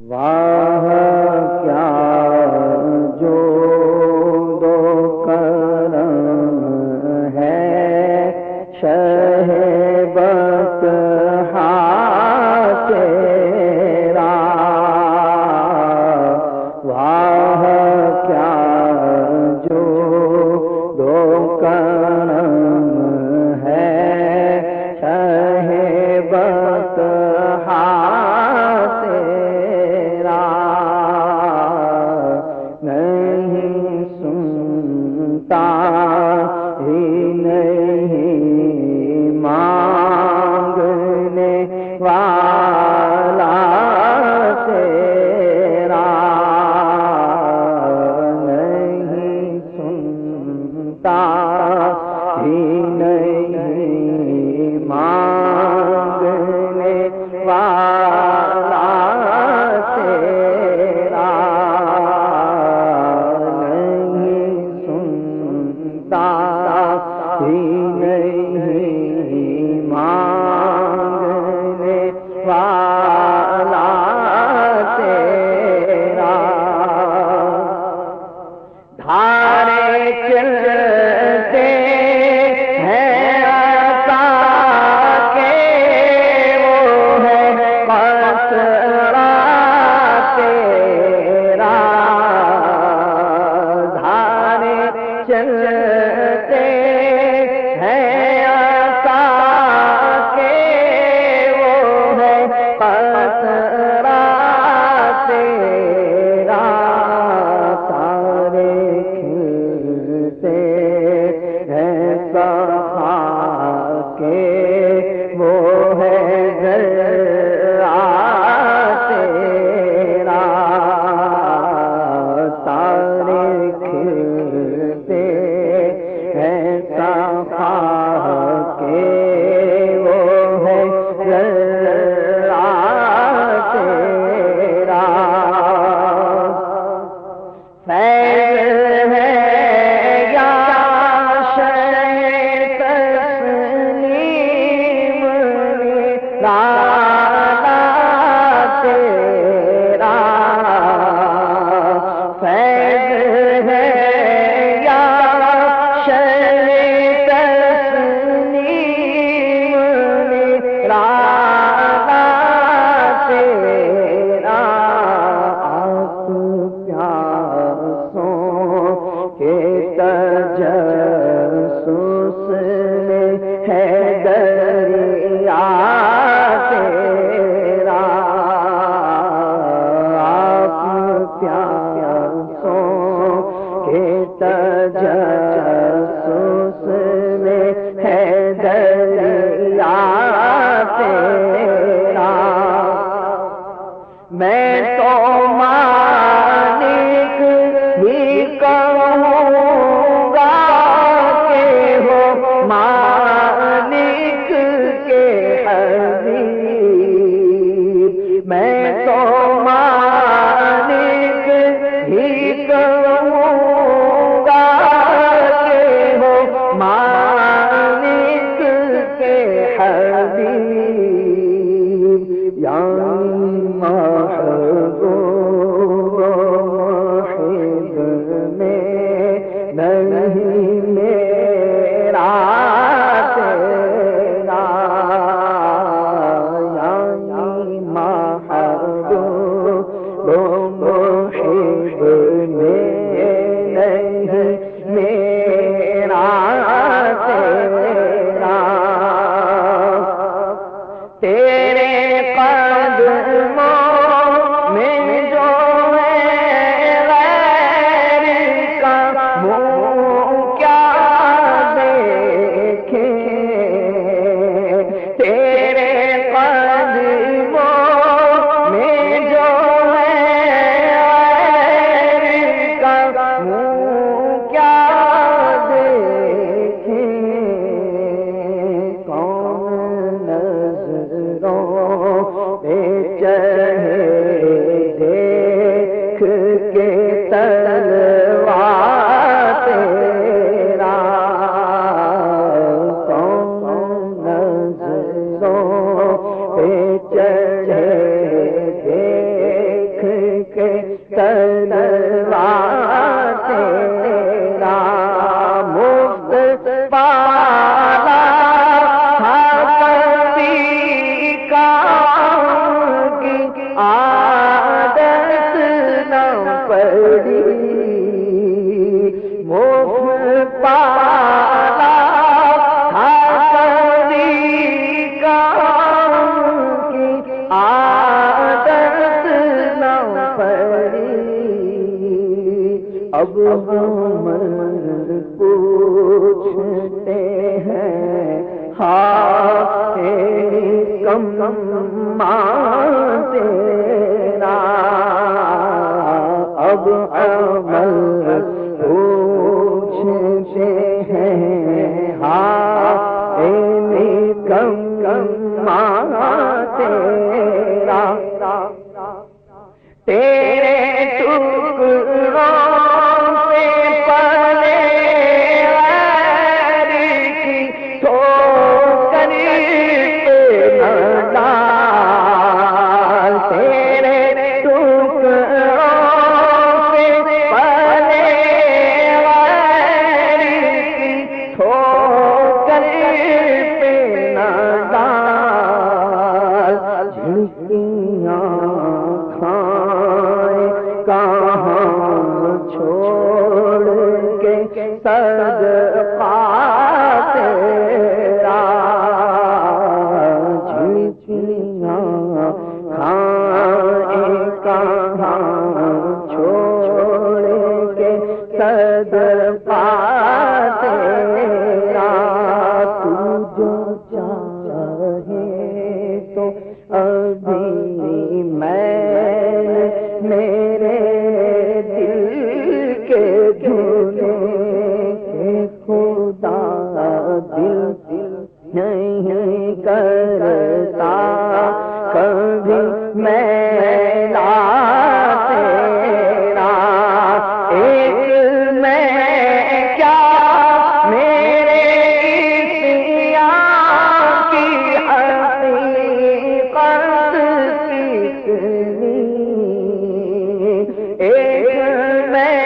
واہ کیا جود و کرم ہے شہ بطحا تیرا، واہ کیا جود و کرم ہے شہ بطحا تیرا، نہیں سنتا ہی نہیں مانگنے والا تیرا، نہیں سنتا ہی نہیں مانگنے والا تیرا، نہیں سنتا ہی نہیں مانگنے والا تیرا، دھارے چلتے ہیں عطا کے وہ ہے قطرہ تیرا، دھارے چلتے ہیں عطا کے وہ ہے قطرہ تیرا، تارے کھلتے ہیں سخا کے وہ ہے ذرا تیرا، تارے کھلتے ہیں سخا کے وہ ہے ذرا تیرا، فیض ہے یا شہ تسلیم لالا تیرا، فیض ہے یا شہ تسلیم لالا تیرا، آپ پیاسوں کے تجسس میں ہے دریا تیرا، آپ پیاسوں کے تجسس میں ہے دریا تیرا، میں تو مالک ہی کہوں گا کہ ہو مالک کے حبیب، میں تو مالک ہی کہوں گا کہ ہو مالک کے حبیب، یعنی محبوب محب میں نہیں میرا تیرا، یعنی محبوب محب میں نہیں میرا تیرا، تیرے قدموں میں جو ہے غیر کا منہ کیا دیکھے، تیرے قدموں میں جو ہے غیر کا منہ کیا دیکھے، کون نظروں پہ چڑھے دیکھ کے تلوا تیرا، کون نظروں پہ چڑھے دیکھ تلوار تیرا مفت پالا کبھی کام کی عادت نہ پڑی مفت پالا کبھی کام کی عادت نہ پڑی اب ہم پوچھتے ہیں ہاں کم تیرا اب عمل پوچھتے ہیں ہاں کم تیرا تیرے ٹکڑوں سے پلے غیر کی ٹھوکر پہ نہ ڈال تیرے ٹکڑوں سے پلے غیر کی ٹھوکر پہ نہ ڈال جھنکیاں کہاں چھوڑ کے صدقہ تیرا جھنکیاں کھائیں کہاں چھوڑ کے صدقہ تیرا تو جو چاہے تو ابھی میرے دل کے جھولے کے خدا دل نہیں کرتا کبھی میلا تیرا ایک میں کیا میرے سیاہ کی حقیقت کتنی ایک میں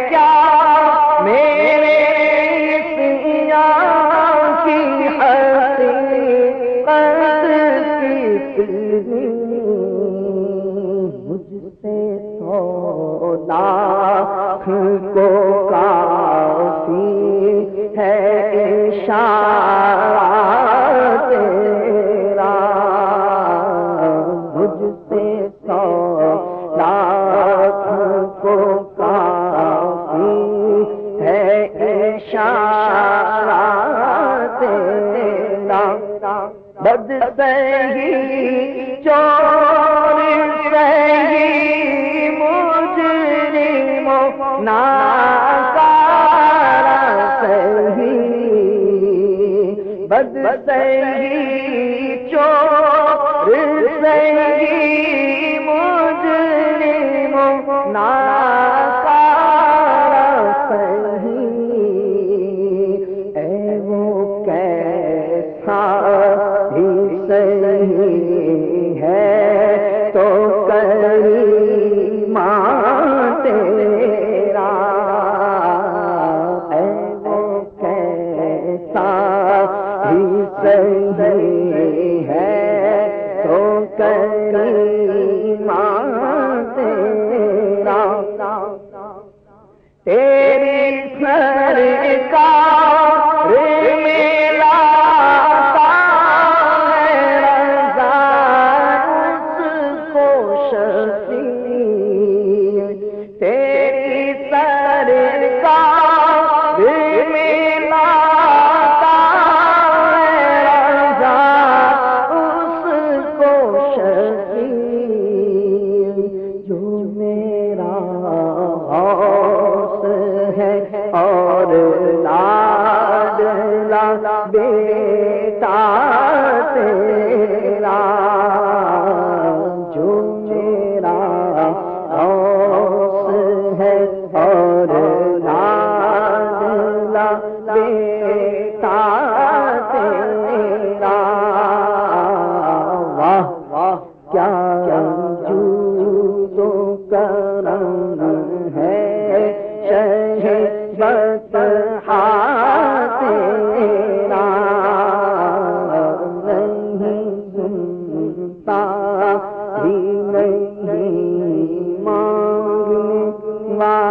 کیا میرے سیاہ کی حقیقت کتنی مجھ سے تو لاکھ کو کافی ہے اشارہ تیرا مجھ سے تو لاکھ کو کافی ہے اشارہ تیرا بد سہی چور سہی مجرم ناکار سہی بد سہی چور سہی مجرم ناکار سہی اے وہ کیسا ہی سہی ہے تو کریمہ تیرا اے وہ کیسا ہی سہی ہے تو کریمہ تیرا تیری سرکار میں لاتا ہے رضا اس کو شفیع تیری سرکار میں لاتا ہے رضا اس کو شفیع جو میرا ہے اور لاڈلا بیٹا تیرا جو میرا غوث ہے اور لاڈلا بیٹا تیرا واہ واہ کیا جو کرا طرح تیرا نہیں سنتا ہی نہیں مانگنے والا